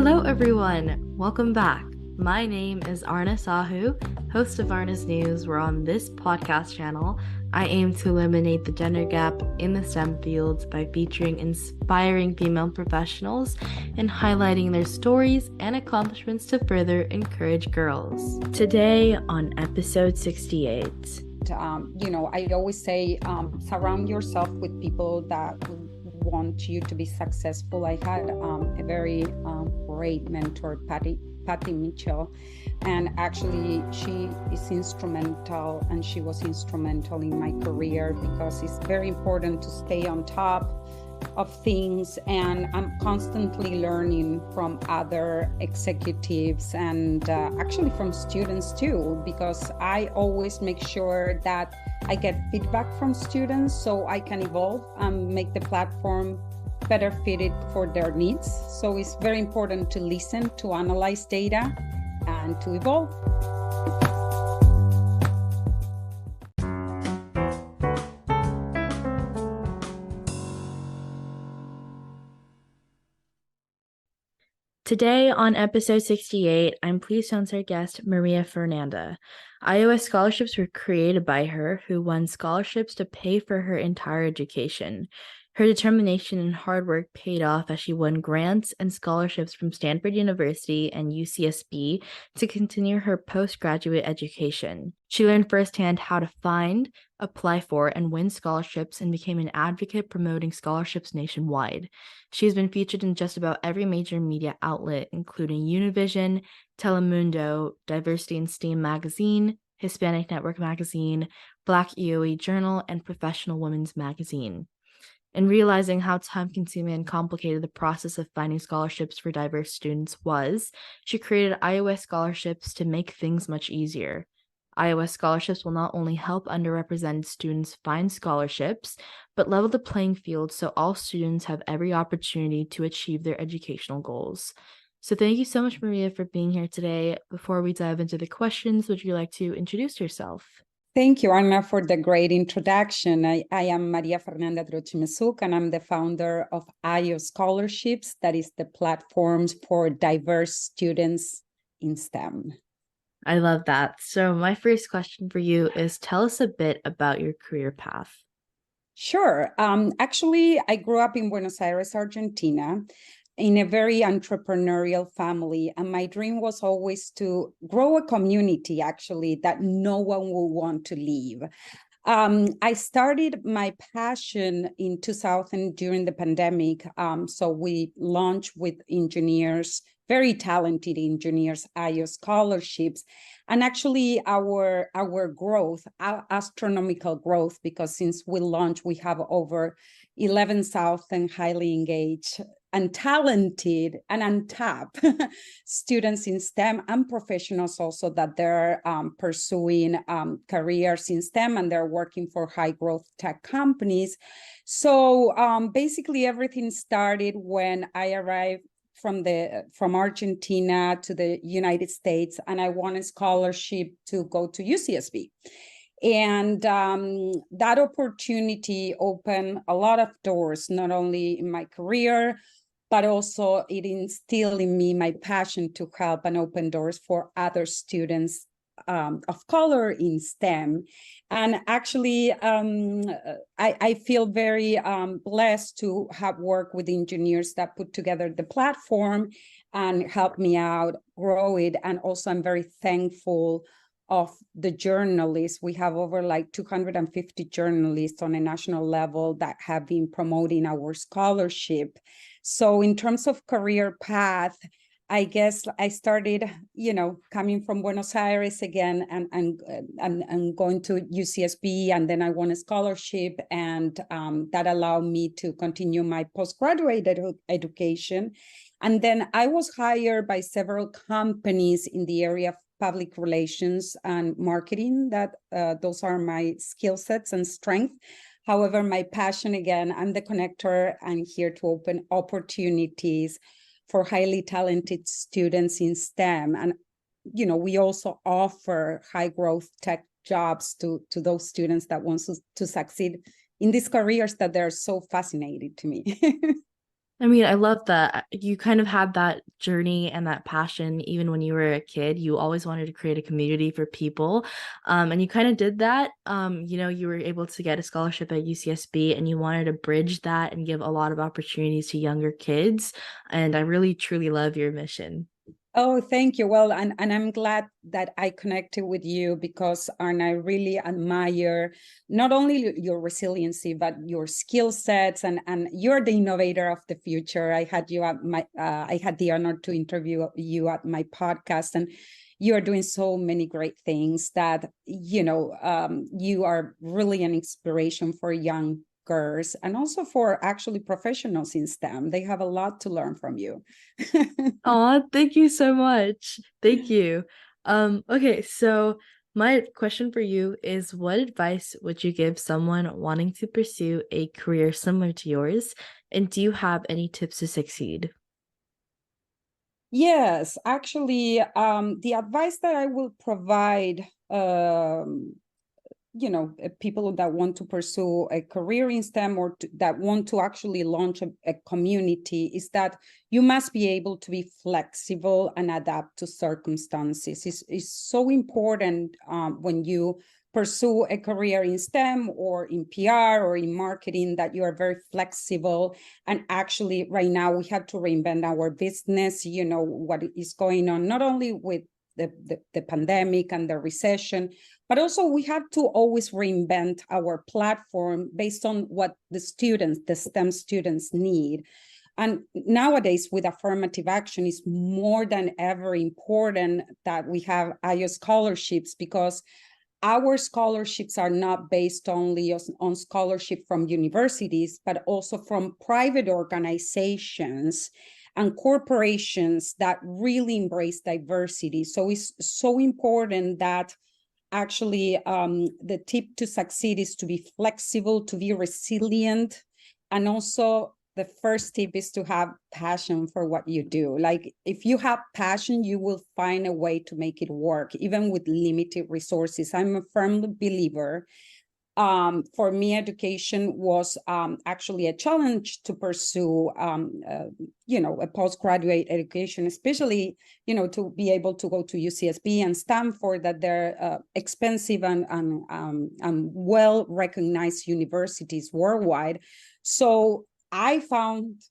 Hello, everyone. Welcome back. My name is Aarna, host of Aarna's News, where on this podcast channel, I aim to eliminate the gender gap in the STEM fields by featuring inspiring female professionals and highlighting their stories and accomplishments to further encourage girls. Today on episode 68. I always say surround yourself with people that want you to be successful. I had a very great mentor, Patty Mitchell, and actually she is instrumental, and she was instrumental in my career because it's very important to stay on top of things, and I'm constantly learning from other executives and actually from students too, because I always make sure that I get feedback from students so I can evolve and make the platform better fitted for their needs. So it's very important to listen, to analyze data, and to evolve. Today on episode 68, I'm pleased to announce our guest, Maria Fernanda. iOS scholarships were created by her, who won scholarships to pay for her entire education. Her determination and hard work paid off as she won grants and scholarships from Stanford University and UCSB to continue her postgraduate education. She learned firsthand how to find, apply for, and win scholarships and became an advocate promoting scholarships nationwide. She has been featured in just about every major media outlet, including Univision, Telemundo, Diversity in STEAM magazine, Hispanic Network magazine, Black EOE Journal, and Professional Women's magazine. And realizing how time-consuming and complicated the process of finding scholarships for diverse students was, she created iOS scholarships to make things much easier. iOS scholarships will not only help underrepresented students find scholarships, but level the playing field so all students have every opportunity to achieve their educational goals. So thank you so much, Maria, for being here today. Before we dive into the questions, would you like to introduce yourself? Thank you, Aarna, for the great introduction. I am Maria Fernanda and I'm the founder of iOS Scholarships, that is the platforms for diverse students in STEM. I love that. So my first question for you is, tell us a bit about your career path. Sure. Actually, I grew up in Buenos Aires, Argentina, in a very entrepreneurial family. And my dream was always to grow a community, actually, that no one will want to leave. I started my passion in 2000 during the pandemic. So we launched with engineers, very talented engineers, iOS scholarships. And actually our growth, our astronomical growth, because since we launched, we have over 11,000 highly engaged and talented and untapped students in STEM and professionals also that they're pursuing careers in STEM, and they're working for high growth tech companies. So basically everything started when I arrived from Argentina to the United States, and I won a scholarship to go to UCSB. And that opportunity opened a lot of doors, not only in my career, but also it instilled in me my passion to help and open doors for other students of color in STEM. And actually, I feel very blessed to have worked with engineers that put together the platform and help me out grow it. And also, I'm very thankful of the journalists. We have over like 250 journalists on a national level that have been promoting our scholarship. So in terms of career path, I guess I started, coming from Buenos Aires again and going to UCSB, and then I won a scholarship, and that allowed me to continue my postgraduate education. And then I was hired by several companies in the area of public relations and marketing. That those are my skill sets and strength. However, my passion, again, I'm the connector. I'm here to open opportunities for highly talented students in STEM. And, we also offer high growth tech jobs to those students that want to succeed in these careers that they're so fascinating to me. I mean, I love that you kind of had that journey and that passion even when you were a kid. You always wanted to create a community for people. And you kind of did that. You were able to get a scholarship at UCSB and you wanted to bridge that and give a lot of opportunities to younger kids. And I really, truly love your mission. Oh, thank you. Well, and I'm glad that I connected with you because, Arna, I really admire not only your resiliency, but your skill sets, and you're the innovator of the future. I had the honor to interview you at my podcast, and you are doing so many great things that, you are really an inspiration for young girls and also for actually professionals in STEM. They have a lot to learn from you. Aw, thank you so much. Thank you. Okay, so my question for you is what advice would you give someone wanting to pursue a career similar to yours? And do you have any tips to succeed? Yes, actually, the advice that I will provide, people that want to pursue a career in STEM or that want to actually launch a community is that you must be able to be flexible and adapt to circumstances. It's so important when you pursue a career in STEM or in PR or in marketing that you are very flexible. And actually, right now, we have to reinvent our business. You know what is going on, not only with the pandemic and the recession, but also we have to always reinvent our platform based on what the STEM students need. And nowadays, with affirmative action, it's more than ever important that we have IO scholarships, because our scholarships are not based only on scholarship from universities, but also from private organizations and corporations that really embrace diversity. So it's so important that actually the tip to succeed is to be flexible, to be resilient, and also the first tip is to have passion for what you do. Like, if you have passion, you will find a way to make it work, even with limited resources. I'm a firm believer. For me, education was actually a challenge to pursue, a postgraduate education, especially, to be able to go to UCSB and Stanford, that they're expensive and well-recognized universities worldwide. So I found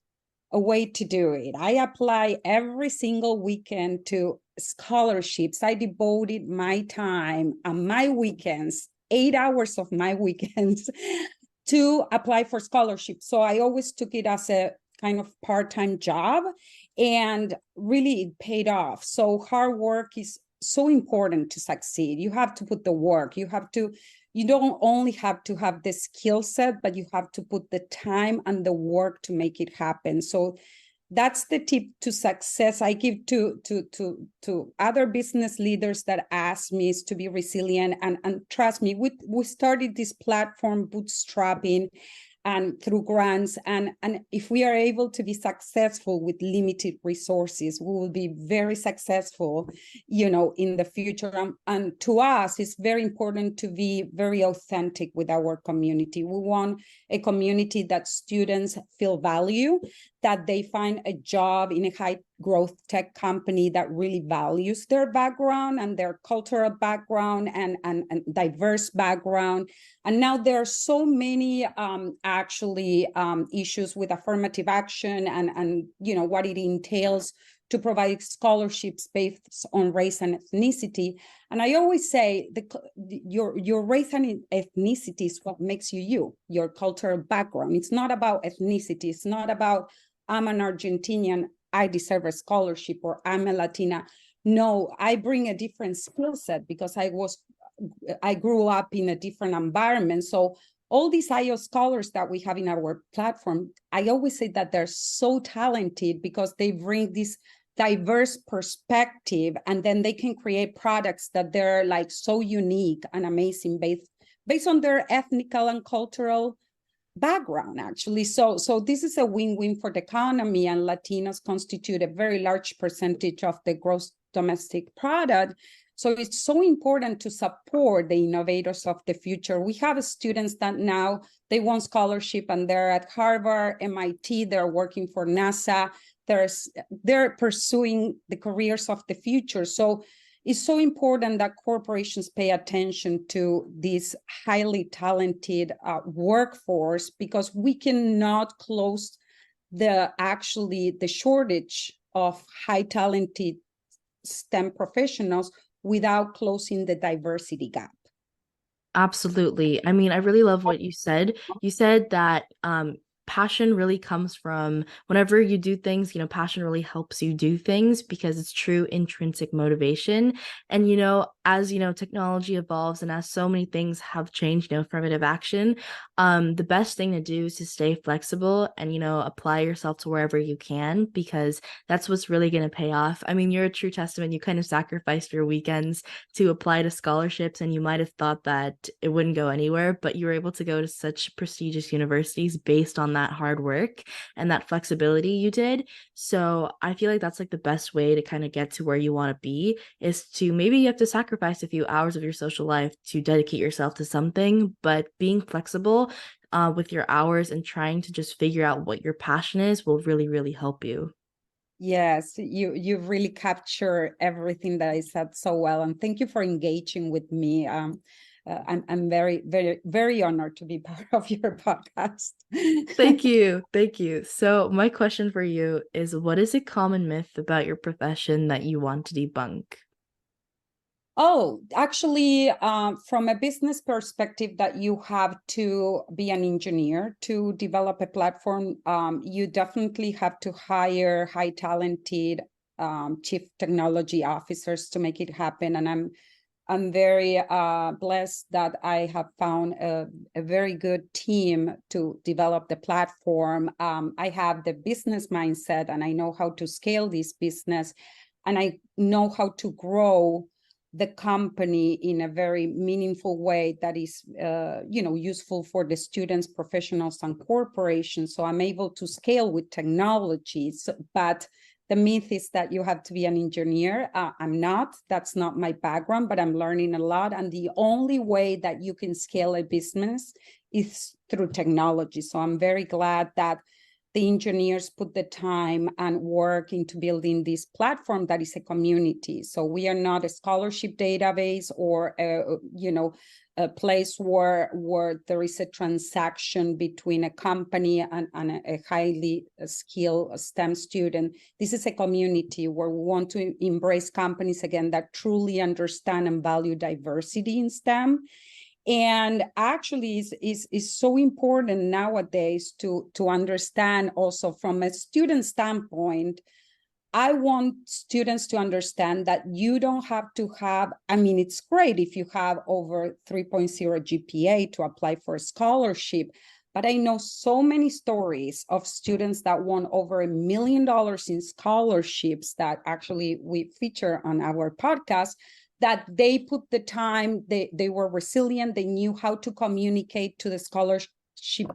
a way to do it. I apply every single weekend to scholarships. I devoted my time and my weekends, 8 hours of my weekends, to apply for scholarships. So I always took it as a kind of part-time job, and really it paid off. So hard work is so important to succeed. You have to put the work. You don't only have to have the skill set, but you have to put the time and the work to make it happen. So that's the tip to success I give to other business leaders that ask me, is to be resilient, and trust me, we started this platform bootstrapping and through grants, and if we are able to be successful with limited resources, we will be very successful, in the future. And to us, it's very important to be very authentic with our community. We want a community that students feel value, that they find a job in a high growth tech company that really values their background and their cultural background and diverse background. And now there are so many issues with affirmative action and what it entails to provide scholarships based on race and ethnicity. And I always say your race and ethnicity is what makes you, your cultural background. It's not about ethnicity. It's not about, I'm an Argentinian, I deserve a scholarship, or I'm a Latina. No, I bring a different skill set because I grew up in a different environment. So all these IO scholars that we have in our platform, I always say that they're so talented because they bring this diverse perspective, and then they can create products that they're like so unique and amazing based on their ethnical and cultural background, actually. So this is a win-win for the economy, and Latinos constitute a very large percentage of the gross domestic product. So it's so important to support the innovators of the future. We have students that now they want scholarship and they're at Harvard, MIT, they're working for NASA, they're pursuing the careers of the future. So it's so important that corporations pay attention to this highly talented workforce, because we cannot close the shortage of high talented STEM professionals without closing the diversity gap. Absolutely. I mean, I really love what you said. You said that passion really comes from whenever you do things, passion really helps you do things because it's true intrinsic motivation. And, as, technology evolves and as so many things have changed, affirmative action, the best thing to do is to stay flexible and, apply yourself to wherever you can, because that's what's really going to pay off. I mean, you're a true testament. You kind of sacrificed your weekends to apply to scholarships, and you might have thought that it wouldn't go anywhere, but you were able to go to such prestigious universities based on that hard work and that flexibility you did. So I feel like that's like the best way to kind of get to where you want to be, is to maybe you have to sacrifice a few hours of your social life to dedicate yourself to something, but being flexible with your hours and trying to just figure out what your passion is will really, really help you. Yes, you've really captured everything that I said so well, and thank you for engaging with me. I'm very, very, very honored to be part of your podcast. Thank you. Thank you. So, my question for you is, what is a common myth about your profession that you want to debunk? Oh, actually, from a business perspective, that you have to be an engineer to develop a platform. You definitely have to hire high talented chief technology officers to make it happen. And I'm very blessed that I have found a very good team to develop the platform. I have the business mindset, and I know how to scale this business, and I know how to grow the company in a very meaningful way that is useful for the students, professionals, and corporations. So I'm able to scale with technologies. But the myth is that you have to be an engineer. I'm not. That's not my background, but I'm learning a lot. And the only way that you can scale a business is through technology. So I'm very glad that the engineers put the time and work into building this platform that is a community. So we are not a scholarship database or a place where there is a transaction between a company and a highly skilled STEM student. This is a community where we want to embrace companies, again, that truly understand and value diversity in STEM. And actually is so important nowadays to understand also from a student standpoint. I want students to understand that you don't have to have, I mean, it's great if you have over 3.0 GPA to apply for a scholarship, but I know so many stories of students that won over $1 million in scholarships that actually we feature on our podcast, that they put the time, they were resilient, they knew how to communicate to the scholarship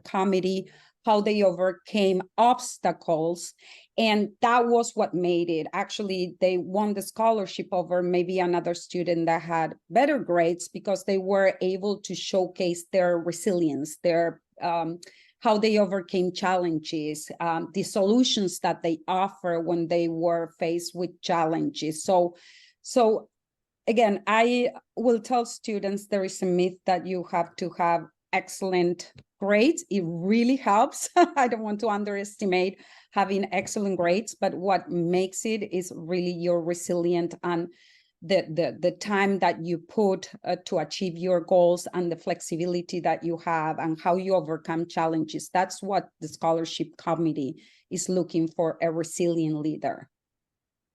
committee, how they overcame obstacles. And that was what made it. Actually, they won the scholarship over maybe another student that had better grades, because they were able to showcase their resilience, their how they overcame challenges, the solutions that they offer when they were faced with challenges. So again, I will tell students there is a myth that you have to have excellent grades. It really helps. I don't want to underestimate having excellent grades, but what makes it is really your resilient and the time that you put to achieve your goals, and the flexibility that you have, and how you overcome challenges. That's what the scholarship committee is looking for, a resilient leader.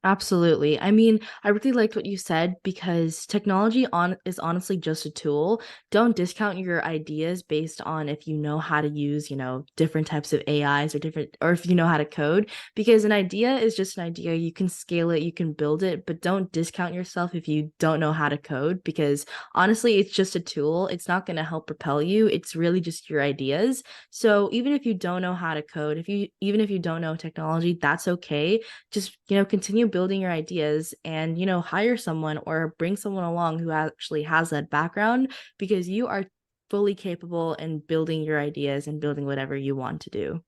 Absolutely. I mean, I really liked what you said, because technology is honestly just a tool. Don't discount your ideas based on if you know how to use, different types of AIs or if you know how to code, because an idea is just an idea. You can scale it, you can build it, but don't discount yourself if you don't know how to code, because honestly, it's just a tool. It's not going to help propel you. It's really just your ideas. So even if you don't know how to code, even if you don't know technology, that's okay. Just, continue building your ideas and, hire someone or bring someone along who actually has that background because you are fully capable in building your ideas and building whatever you want to do.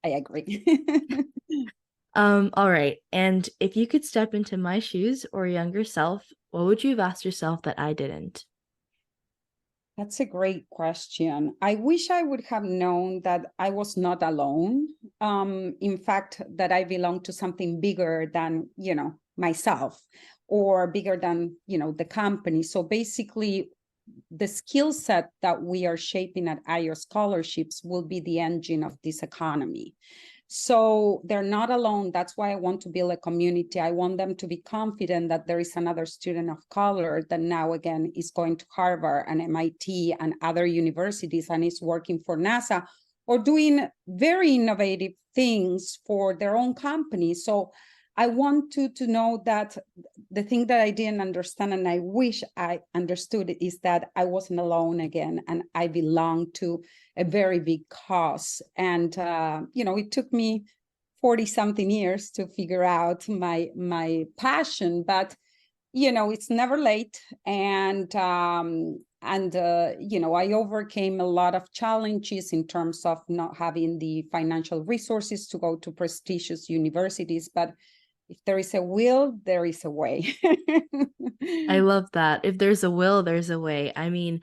I agree. All right. And if you could step into my shoes or younger self, what would you have asked yourself that I didn't? That's a great question. I wish I would have known that I was not alone. In fact, that I belong to something bigger than, myself, or bigger than, the company. So basically, the skill set that we are shaping at IO scholarships will be the engine of this economy. So they're not alone. That's why I want to build a community. I want them to be confident that there is another student of color that now again is going to Harvard and MIT and other universities and is working for NASA or doing very innovative things for their own company. So I want to know that the thing that I didn't understand and I wish I understood is that I wasn't alone again and I belong to a very big cause. And, it took me 40 something years to figure out my passion, but, it's never late. And, I overcame a lot of challenges in terms of not having the financial resources to go to prestigious universities, but if there is a will, there is a way. I love that. If there's a will, there's a way. I mean,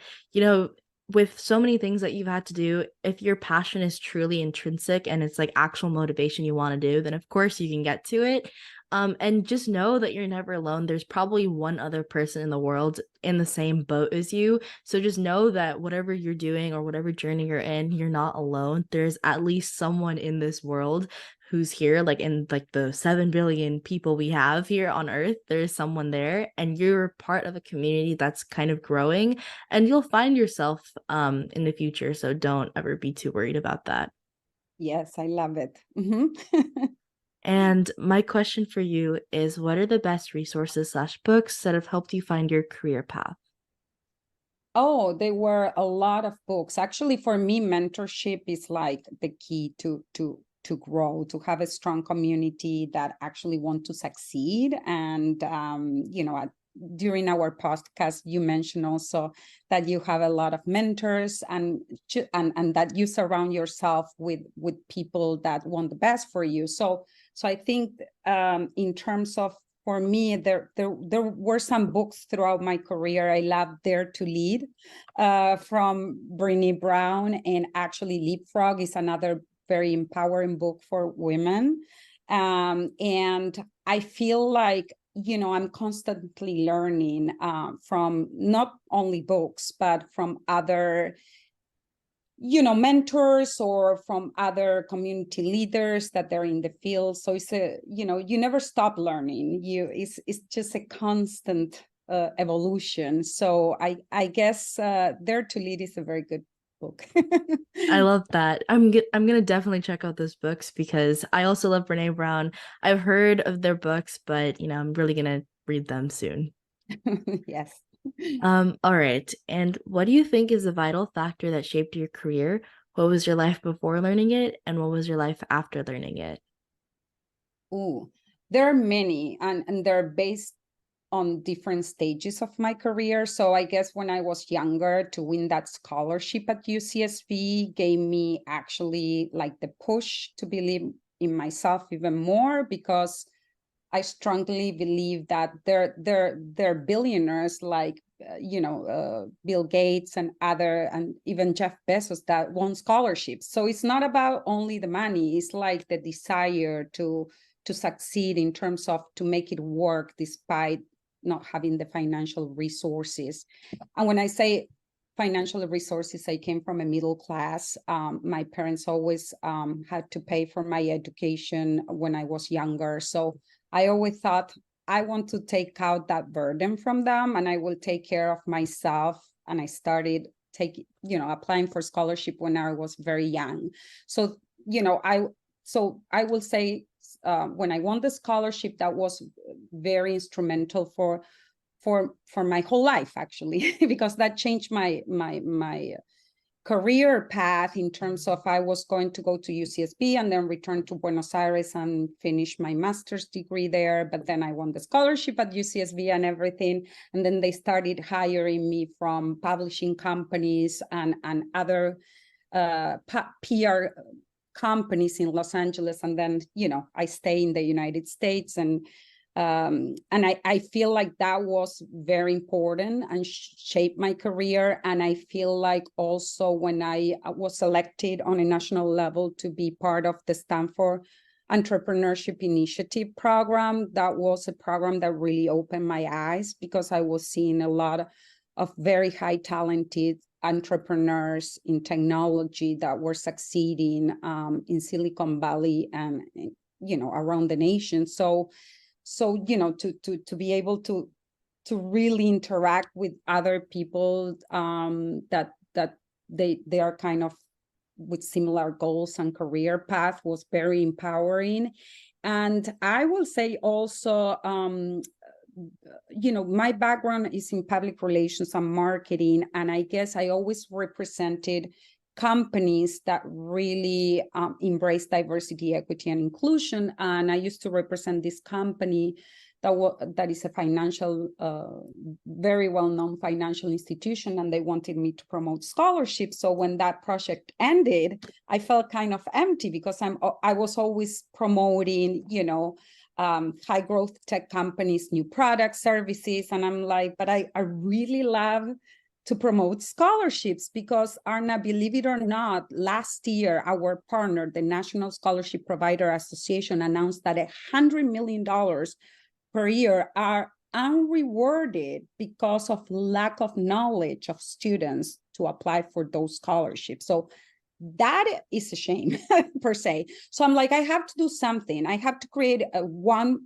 with so many things that you've had to do, if your passion is truly intrinsic and it's like actual motivation you want to do, then of course you can get to it. And just know that you're never alone. There's probably one other person in the world in the same boat as you. So just know that whatever you're doing or whatever journey you're in, you're not alone. There's at least someone in this world who's here, like in like the 7 billion people we have here on Earth. There's someone there, and you're part of a community that's kind of growing, and you'll find yourself in the future. So don't ever be too worried about that. Yes, I love it. Mhm. And my question for you is, what are the best resources slash books that have helped you find your career path? Oh, there were a lot of books. Actually, for me, mentorship is like the key to grow, to have a strong community that actually want to succeed. And during our podcast, you mentioned also that you have a lot of mentors and that you surround yourself with people that want the best for you. So I think in terms of for me, there were some books throughout my career. I love Dare to Lead from Brené Brown, and actually Leapfrog is another very empowering book for women. And I feel like, I'm constantly learning from not only books, but from other mentors or from other community leaders that they're in the field. So it's you never stop learning. It's just a constant evolution. So I guess Dare to Lead is a very good book. I love that. I'm gonna definitely check out those books because I also love Brene Brown. I've heard of their books, but I'm really gonna read them soon. Yes. All right. And what do you think is a vital factor that shaped your career? What was your life before learning it, and what was your life after learning it? Ooh, there are many, and they're based on different stages of my career. So I guess when I was younger, to win that scholarship at UCSB gave me actually like the push to believe in myself even more, because I strongly believe that they're billionaires like Bill Gates and other, and even Jeff Bezos, that won scholarships. So it's not about only the money. It's like the desire to succeed in terms of to make it work despite not having the financial resources. And when I say financial resources, I came from a middle class. My parents always had to pay for my education when I was younger. So I always thought I want to take out that burden from them and I will take care of myself. And I started applying for scholarship when I was very young. So, I will say when I won the scholarship, that was very instrumental for my whole life, actually, because that changed my career path in terms of I was going to go to UCSB and then return to Buenos Aires and finish my master's degree there. But then I won the scholarship at UCSB and everything. And then they started hiring me from publishing companies and other PR companies in Los Angeles. And then, I stay in the United States, and I feel like that was very important and shaped my career. And I feel like also when I was selected on a national level to be part of the Stanford Entrepreneurship Initiative program, that was a program that really opened my eyes, because I was seeing a lot of very high talented entrepreneurs in technology that were succeeding in Silicon Valley and around the nation. So to be able to really interact with other people that they are kind of with similar goals and career path was very empowering. And I will say also, my background is in public relations and marketing, and I guess I always represented companies that really embrace diversity, equity, and inclusion. And I used to represent this company that is a financial, very well-known financial institution, and they wanted me to promote scholarships. So when that project ended, I felt kind of empty, because I was always promoting, high growth tech companies, new products, services. And I'm like, but I really love to promote scholarships, because Aarna, believe it or not, last year, our partner, the National Scholarship Provider Association, announced that $100 million per year are unrewarded because of lack of knowledge of students to apply for those scholarships. So that is a shame per se. So I'm like, I have to do something. I have to create a one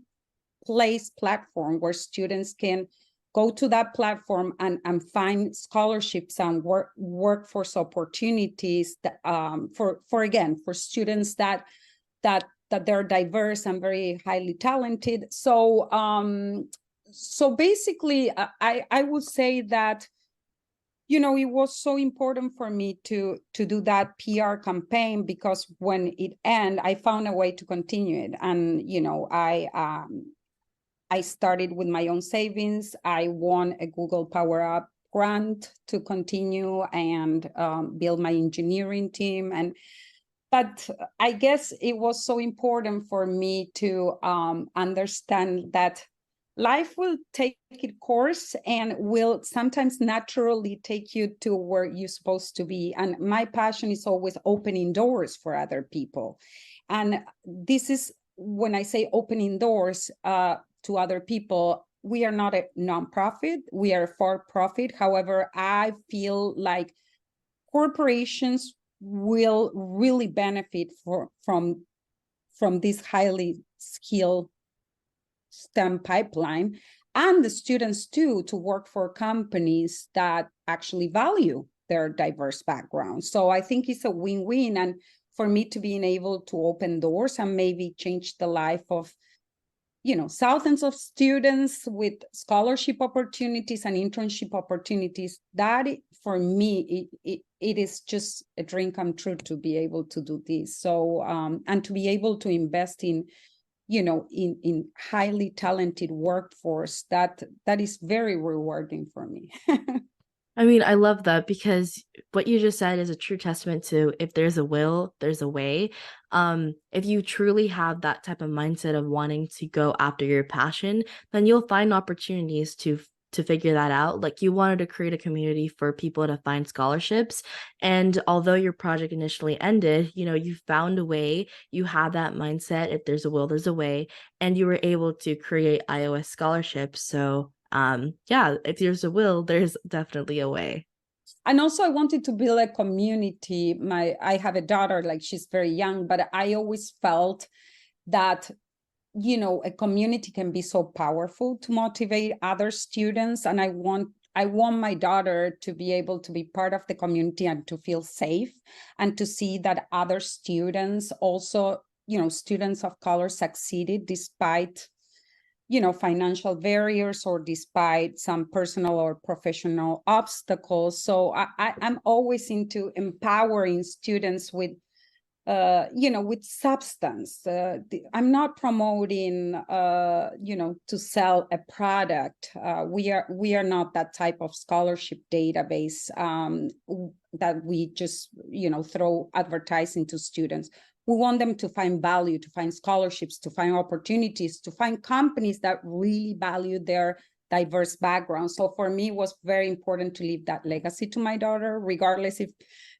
place platform where students can go to that platform and find scholarships and workforce opportunities that, for students that they're diverse and very highly talented. So basically, I would say that, it was so important for me to do that PR campaign, because when it ended, I found a way to continue it. And, I started with my own savings. I won a Google Power Up grant to continue and build my engineering team. But I guess it was so important for me to understand that life will take its course and will sometimes naturally take you to where you're supposed to be. And my passion is always opening doors for other people. And this is when I say opening doors to other people. We are not a nonprofit, we are a for-profit. However, I feel like corporations will really benefit from this highly skilled STEM pipeline, and the students too, to work for companies that actually value their diverse backgrounds. So I think it's a win-win. And for me to being able to open doors and maybe change the life of thousands of students with scholarship opportunities and internship opportunities, that for me, it is just a dream come true to be able to do this. So, and to be able to invest in, in highly talented workforce, that is very rewarding for me. I mean, I love that, because what you just said is a true testament to, if there's a will, there's a way. If you truly have that type of mindset of wanting to go after your passion, then you'll find opportunities to figure that out. Like, you wanted to create a community for people to find scholarships, and although your project initially ended, you found a way. You have that mindset: if there's a will, there's a way, and you were able to create iOS scholarships. So yeah, if there's a will, there's definitely a way. And also I wanted to build a community. I have a daughter, like, she's very young, but I always felt that, a community can be so powerful to motivate other students. And I want my daughter to be able to be part of the community and to feel safe, and to see that other students also, students of color, succeeded despite financial barriers or despite some personal or professional obstacles. So I'm always into empowering students with with substance. I'm not promoting, to sell a product. We are not that type of scholarship database that we just, throw advertising to students. We want them to find value, to find scholarships, to find opportunities, to find companies that really value their diverse backgrounds. So for me, it was very important to leave that legacy to my daughter, regardless if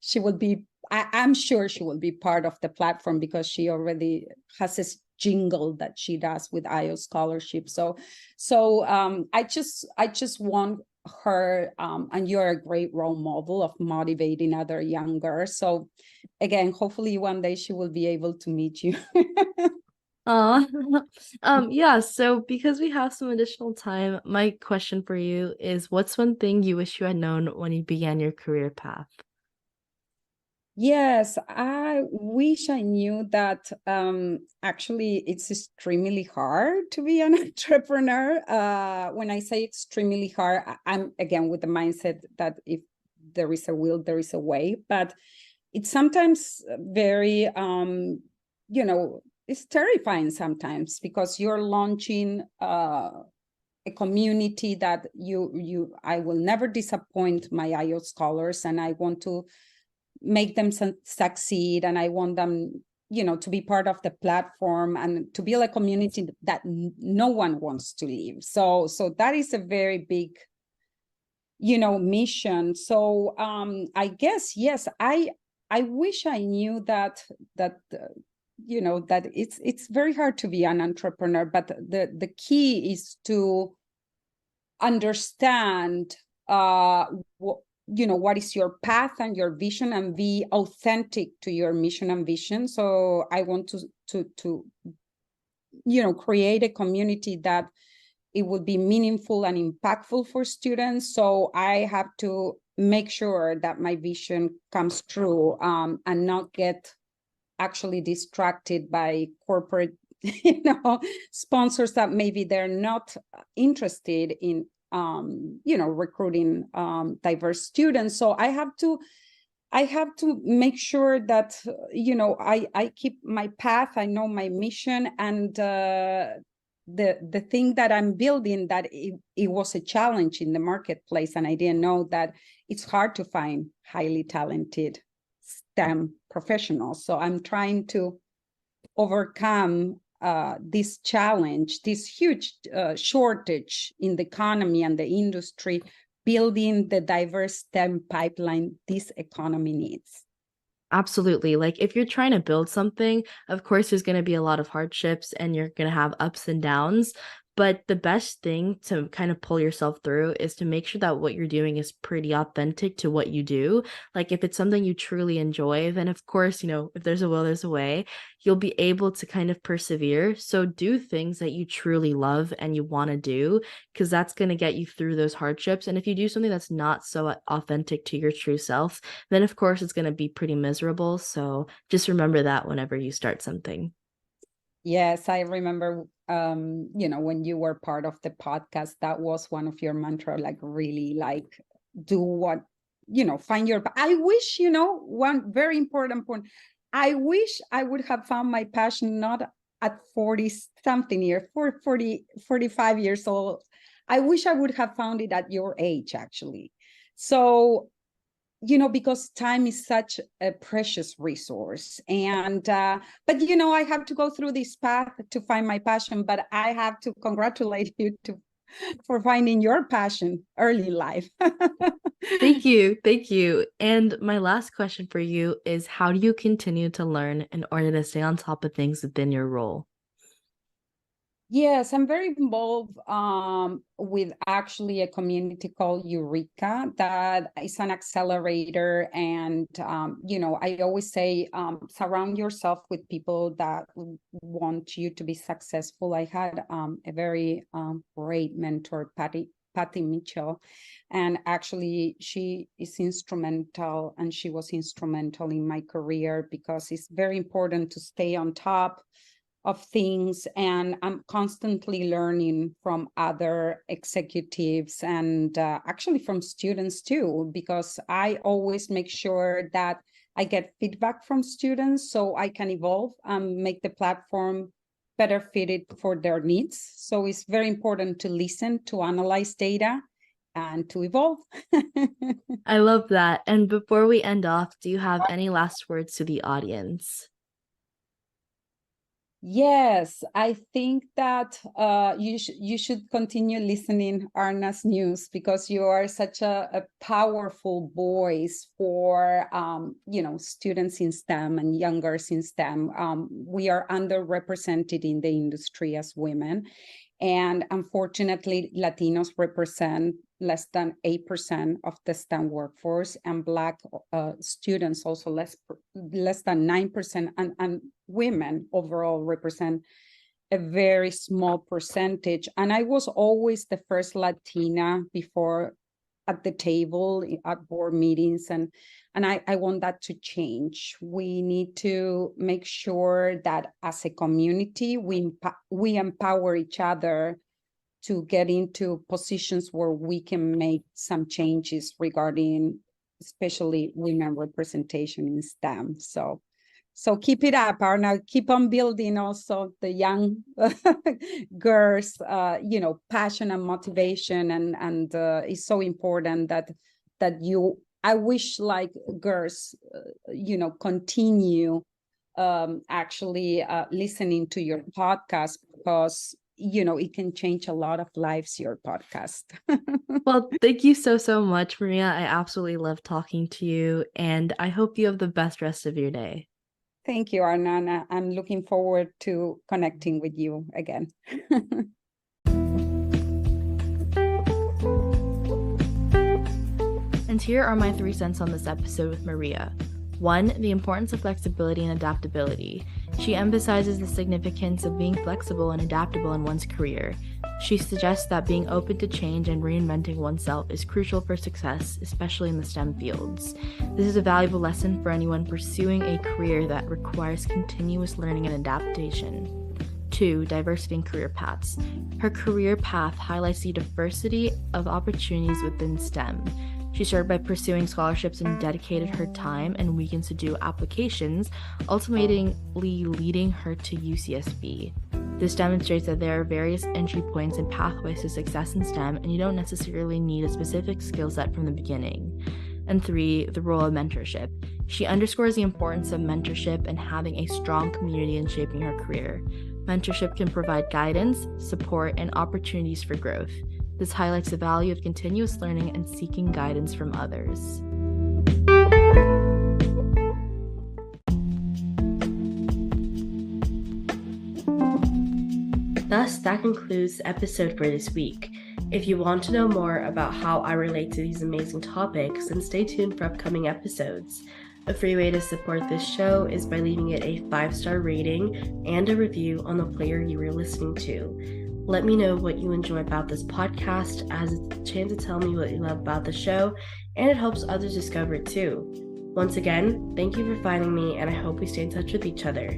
she will be, I'm sure she will be part of the platform because she already has this jingle that she does with IO scholarship. So I just want her, and you're a great role model of motivating other younger. So again, hopefully one day she will be able to meet you. Uh, yeah, so because we have some additional time, my question for you is what's one thing you wish you had known when you began your career path? Yes, I wish I knew that actually it's extremely hard to be an entrepreneur. When I say extremely hard, I'm again with the mindset that if there is a will, there is a way. But it's sometimes very, it's terrifying sometimes because you're launching a community that I will never disappoint my IELTS scholars, and I want to make them succeed, and I want them, to be part of the platform and to build a community that no one wants to leave. So that is a very big, mission. So I guess, yes, I wish I knew that that it's very hard to be an entrepreneur, but the key is to understand what is your path and your vision, and be authentic to your mission and vision. So I want to create a community that it would be meaningful and impactful for students. So I have to make sure that my vision comes true, and not get actually distracted by corporate sponsors that maybe they're not interested in recruiting diverse students. So I have to make sure that I keep my path, I know my mission, and the thing that I'm building, that it was a challenge in the marketplace, and I didn't know that it's hard to find highly talented STEM professionals. So I'm trying to overcome this challenge, this huge shortage in the economy and the industry, building the diverse STEM pipeline this economy needs. Absolutely. Like if you're trying to build something, of course there's going to be a lot of hardships and you're going to have ups and downs. But the best thing to kind of pull yourself through is to make sure that what you're doing is pretty authentic to what you do. Like if it's something you truly enjoy, then of course, if there's a will, there's a way. You'll be able to kind of persevere. So do things that you truly love and you want to do, because that's going to get you through those hardships. And if you do something that's not so authentic to your true self, then of course it's going to be pretty miserable. So just remember that whenever you start something. Yes, I remember, when you were part of the podcast, that was one of your mantra, like really like do what, find your, I wish, one very important point. I wish I would have found my passion not at 40 something years, 45 years old. I wish I would have found it at your age, actually. So because time is such a precious resource, and but I have to go through this path to find my passion. But I have to congratulate you for finding your passion early in life. Thank you. Thank you. And my last question for you is how do you continue to learn in order to stay on top of things within your role? Yes, I'm very involved with actually a community called Eureka that is an accelerator. And, I always say, surround yourself with people that want you to be successful. I had a very great mentor, Patty Mitchell, and actually she is instrumental, and she was instrumental in my career, because it's very important to stay on top of things, and I'm constantly learning from other executives and actually from students too, because I always make sure that I get feedback from students so I can evolve and make the platform better fitted for their needs. So it's very important to listen, to analyze data, and to evolve. I love that. And before we end off, do you have any last words to the audience? Yes, I think that you should continue listening Aarna's news, because you are such a powerful voice for students in STEM and youngers in STEM. We are underrepresented in the industry as women, and unfortunately, Latinos represent less than 8% of the STEM workforce, and Black students also less than 9%, and women overall represent a very small percentage. And I was always the first Latina before at the table at board meetings, and I want that to change. We need to make sure that as a community, we empower each other to get into positions where we can make some changes regarding especially women representation in STEM. So keep it up, Aarna. Keep on building also the young girls, passion and motivation, and it's so important that you. I wish like girls, continue actually listening to your podcast, because it can change a lot of lives, your podcast. Well, thank you so much, Maria. I absolutely love talking to you, and I hope you have the best rest of your day. Thank you, Aarna. I'm looking forward to connecting with you again. And here are my 3 cents on this episode with Maria. 1, the importance of flexibility and adaptability. She emphasizes the significance of being flexible and adaptable in one's career. She suggests that being open to change and reinventing oneself is crucial for success, especially in the STEM fields. This is a valuable lesson for anyone pursuing a career that requires continuous learning and adaptation. 2, diversity in career paths. Her career path highlights the diversity of opportunities within STEM. She started by pursuing scholarships and dedicated her time and weekends to do applications, ultimately leading her to UCSB. This demonstrates that there are various entry points and pathways to success in STEM, and you don't necessarily need a specific skill set from the beginning. And 3, the role of mentorship. She underscores the importance of mentorship and having a strong community in shaping her career. Mentorship can provide guidance, support, and opportunities for growth. This highlights the value of continuous learning and seeking guidance from others. Thus, that concludes the episode for this week. If you want to know more about how I relate to these amazing topics, then stay tuned for upcoming episodes. A free way to support this show is by leaving it a 5-star rating and a review on the player you are listening to. Let me know what you enjoy about this podcast, as it's a chance to tell me what you love about the show, and it helps others discover it too. Once again, thank you for finding me, and I hope we stay in touch with each other.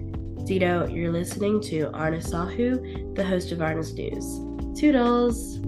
Zito, you're listening to Aarna Sahu, the host of Aarna's News. Toodles!